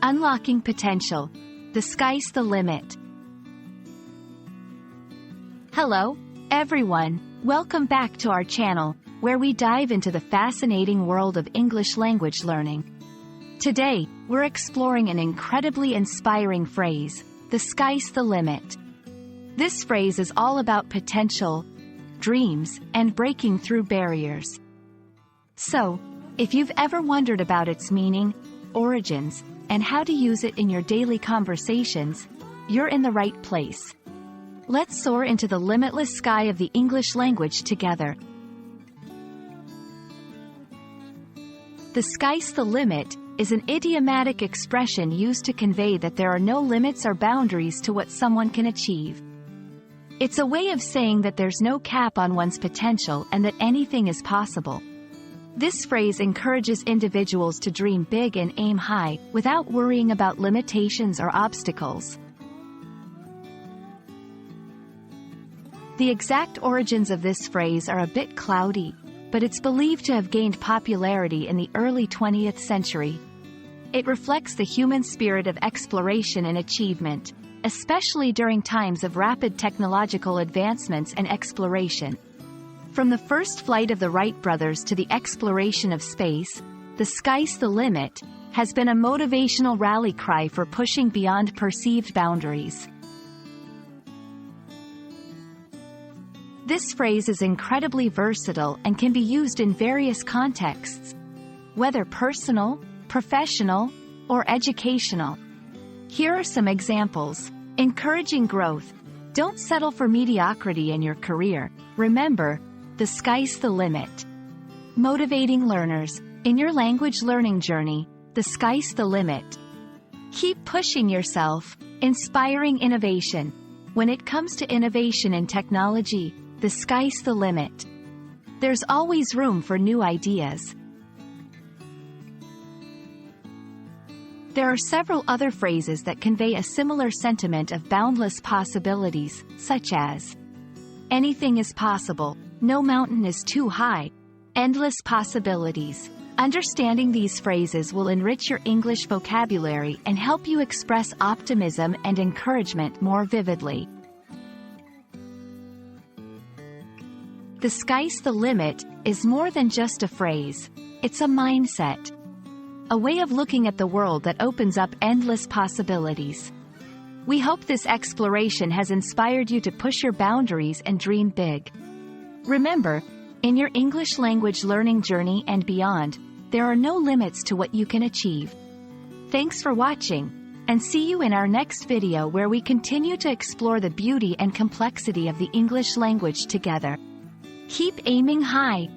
Unlocking potential. The sky's the limit. Hello, everyone. Welcome back to our channel, where we dive into the fascinating world of English language learning. Today, we're exploring an incredibly inspiring phrase, the sky's the limit. This phrase is all about potential, dreams, and breaking through barriers. So, if you've ever wondered about its meaning, origins, and how to use it in your daily conversations, you're in the right place. Let's soar into the limitless sky of the English language together. The sky's the limit is an idiomatic expression used to convey that there are no limits or boundaries to what someone can achieve. It's a way of saying that there's no cap on one's potential and that anything is possible. This phrase encourages individuals to dream big and aim high, without worrying about limitations or obstacles. The exact origins of this phrase are a bit cloudy, but it's believed to have gained popularity in the early 20th century. It reflects the human spirit of exploration and achievement, especially during times of rapid technological advancements and exploration. From the first flight of the Wright brothers to the exploration of space, the sky's the limit has been a motivational rally cry for pushing beyond perceived boundaries. This phrase is incredibly versatile and can be used in various contexts, whether personal, professional, or educational. Here are some examples. Encouraging growth. Don't settle for mediocrity in your career. Remember, the sky's the limit. Motivating learners. In your language learning journey, the sky's the limit. Keep pushing yourself. Inspiring innovation. When it comes to innovation in technology, the sky's the limit. There's always room for new ideas. There are several other phrases that convey a similar sentiment of boundless possibilities, such as anything is possible, no mountain is too high, endless possibilities. Understanding these phrases will enrich your English vocabulary and help you express optimism and encouragement more vividly. The sky's the limit is more than just a phrase. It's a mindset. A way of looking at the world that opens up endless possibilities. We hope this exploration has inspired you to push your boundaries and dream big. Remember, in your English language learning journey and beyond, there are no limits to what you can achieve. Thanks for watching, and see you in our next video where we continue to explore the beauty and complexity of the English language together. Keep aiming high.